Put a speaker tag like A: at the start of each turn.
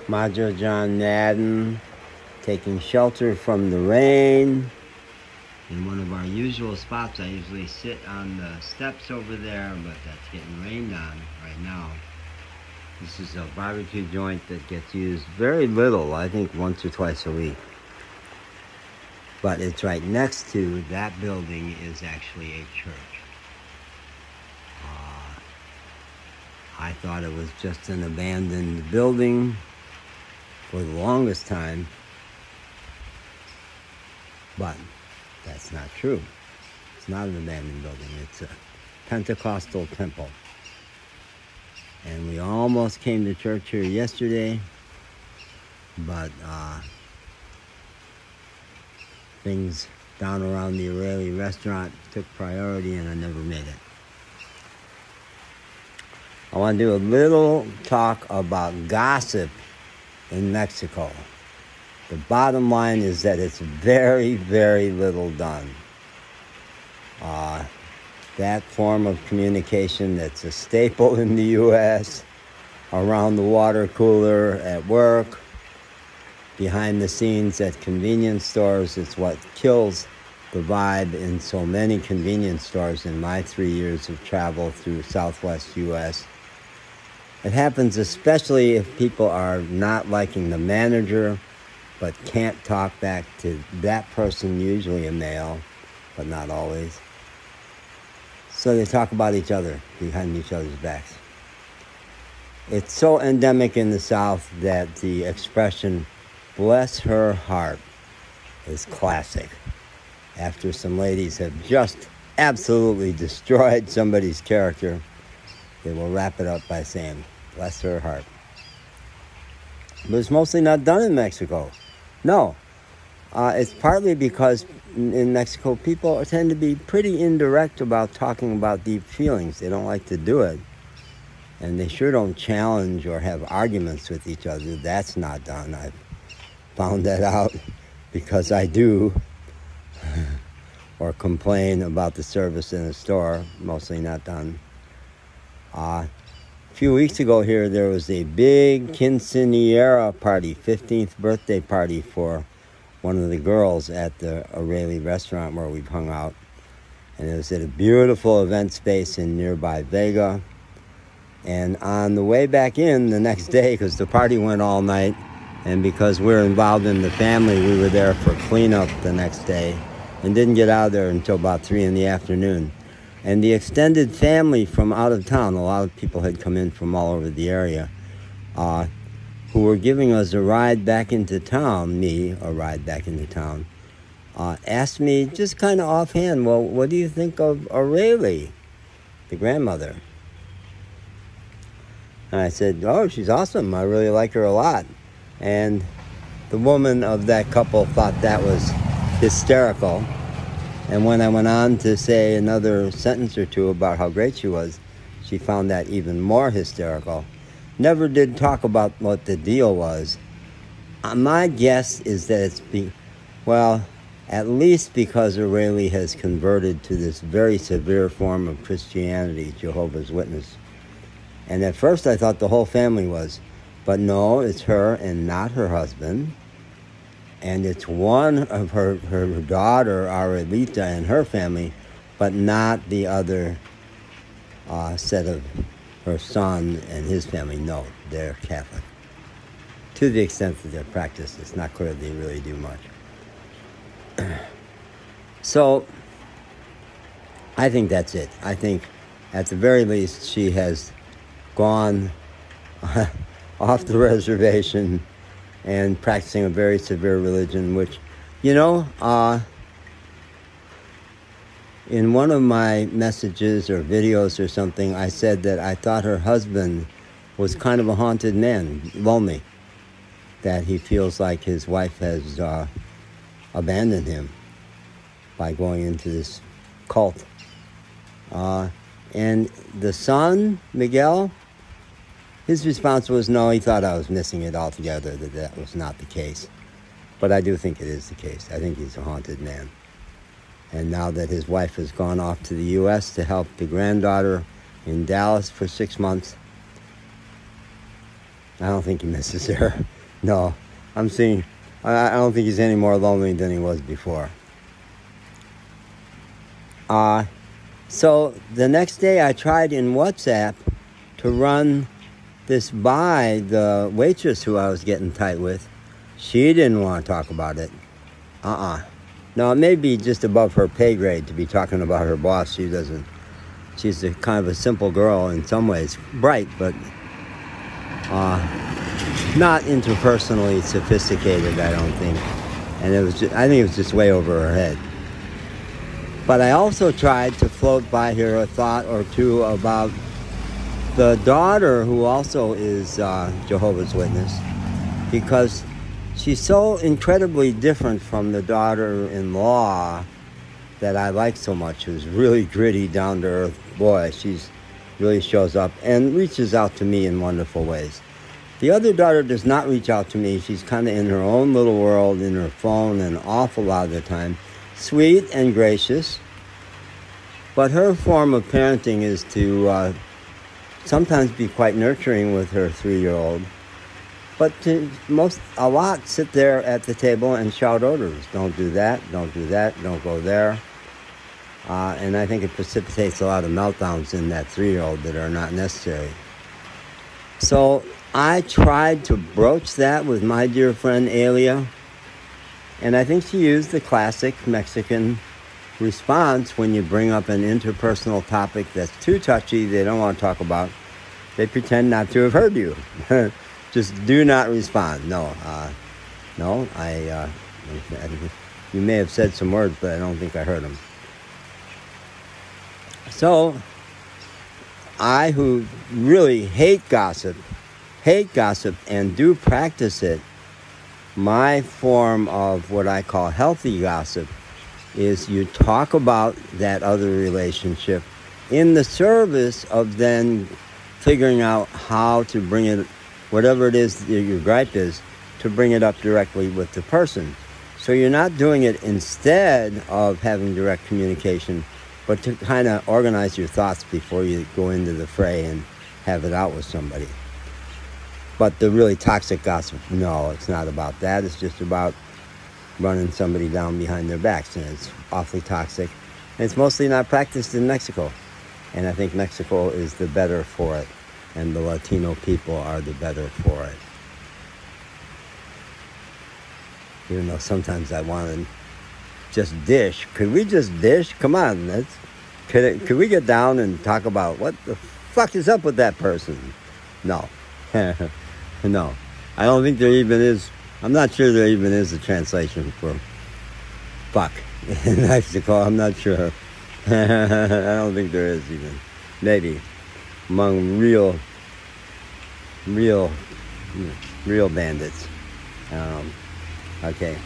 A: Major John Madden taking shelter from the rain. In one of our usual spots, I usually sit on the steps over there, but that's getting rained on right now. This is a barbecue joint that gets used very little, I think once or twice a week. But it's right next to that building is actually a church. I thought it was just an abandoned building for the longest time, but that's not true. It's not an abandoned building. It's a Pentecostal temple. And we almost came to church here yesterday, but things down around the O'Reilly restaurant took priority and I never made it. I want to do a little talk about gossip in Mexico. The bottom line is that it's very, very little done. That form of communication that's a staple in the U.S., around the water cooler, at work, behind the scenes at convenience stores, it's what kills the vibe in so many convenience stores in my 3 years of travel through Southwest U.S. It happens especially if people are not liking the manager, but can't talk back to that person, usually a male, but not always. So they talk about each other behind each other's backs. It's so endemic in the South that the expression, bless her heart, is classic. After some ladies have just absolutely destroyed somebody's character, they will wrap it up by saying, bless her heart. But it's mostly not done in Mexico. No. It's partly because in Mexico, people tend to be pretty indirect about talking about deep feelings. They don't like to do it. And they sure don't challenge or have arguments with each other. That's not done. I've found that out because I do. Or complain about the service in a store. Mostly not done. A few weeks ago here, there was a big quinceañera party, 15th birthday party for one of the girls at the O'Reilly restaurant where we've hung out. And it was at a beautiful event space in nearby Vega. And on the way back in the next day, because the party went all night, and because we're involved in the family, we were there for cleanup the next day and didn't get out of there until about 3 in the afternoon. And the extended family from out of town, a lot of people had come in from all over the area, who were giving us a ride back into town, asked me just kind of offhand, well, what do you think of O'Reilly, the grandmother? And I said, oh, she's awesome. I really like her a lot. And the woman of that couple thought that was hysterical. And when I went on to say another sentence or two about how great she was, she found that even more hysterical. Never did talk about what the deal was. My guess is that it's at least because O'Reilly has converted to this very severe form of Christianity, Jehovah's Witness. And at first I thought the whole family was. But no, it's her and not her husband. And it's one of her daughter, Aurelita, and her family, but not the other set of her son and his family. No, they're Catholic. To the extent that they're practiced, it's not clear they really do much. So, I think that's it. I think, at the very least, she has gone off the reservation and practicing a very severe religion, which, in one of my messages or videos or something, I said that I thought her husband was kind of a haunted man, lonely, that he feels like his wife has abandoned him by going into this cult. And the son, Miguel, his response was no, he thought I was missing it altogether, that was not the case. But I do think it is the case. I think he's a haunted man. And now that his wife has gone off to the U.S. to help the granddaughter in Dallas for 6 months, I don't think he misses her. No, I'm seeing, I don't think he's any more lonely than he was before. So the next day I tried in WhatsApp to run this by the waitress who I was getting tight with. She didn't want to talk about it. Now, it may be just above her pay grade to be talking about her boss. She's a kind of a simple girl in some ways. Bright, but not interpersonally sophisticated, I don't think. And I think it was just way over her head. But I also tried to float by her a thought or two about the daughter, who also is Jehovah's Witness, because she's so incredibly different from the daughter-in-law that I like so much, who's really gritty, down-to-earth. Boy, she's really shows up and reaches out to me in wonderful ways. The other daughter does not reach out to me. She's kind of in her own little world, in her phone an awful lot of the time. Sweet and gracious. But her form of parenting is to sometimes be quite nurturing with her 3-year-old. But a lot sit there at the table and shout orders. Don't do that, don't do that, don't go there. And I think it precipitates a lot of meltdowns in that 3-year-old that are not necessary. So I tried to broach that with my dear friend Elia, and I think she used the classic Mexican response when you bring up an interpersonal topic that's too touchy, they don't want to talk about. They pretend not to have heard you. Just do not respond. No, you may have said some words, but I don't think I heard them. So, I who really hate gossip and do practice it, my form of what I call healthy gossip is you talk about that other relationship in the service of then figuring out how to bring it, whatever it is that your gripe is, to bring it up directly with the person. So you're not doing it instead of having direct communication, but to kind of organize your thoughts before you go into the fray and have it out with somebody. But the really toxic gossip, no, it's not about that. It's just about running somebody down behind their backs, and it's awfully toxic. And it's mostly not practiced in Mexico. And I think Mexico is the better for it, and the Latino people are the better for it. Even though sometimes I want to just dish. Could we just dish? Come on, could we get down and talk about what the fuck is up with that person? No. No. I don't think there even is. I'm not sure there even is a translation for fuck in Mexico. I'm not sure. I don't think there is even. Maybe among real bandits. Okay.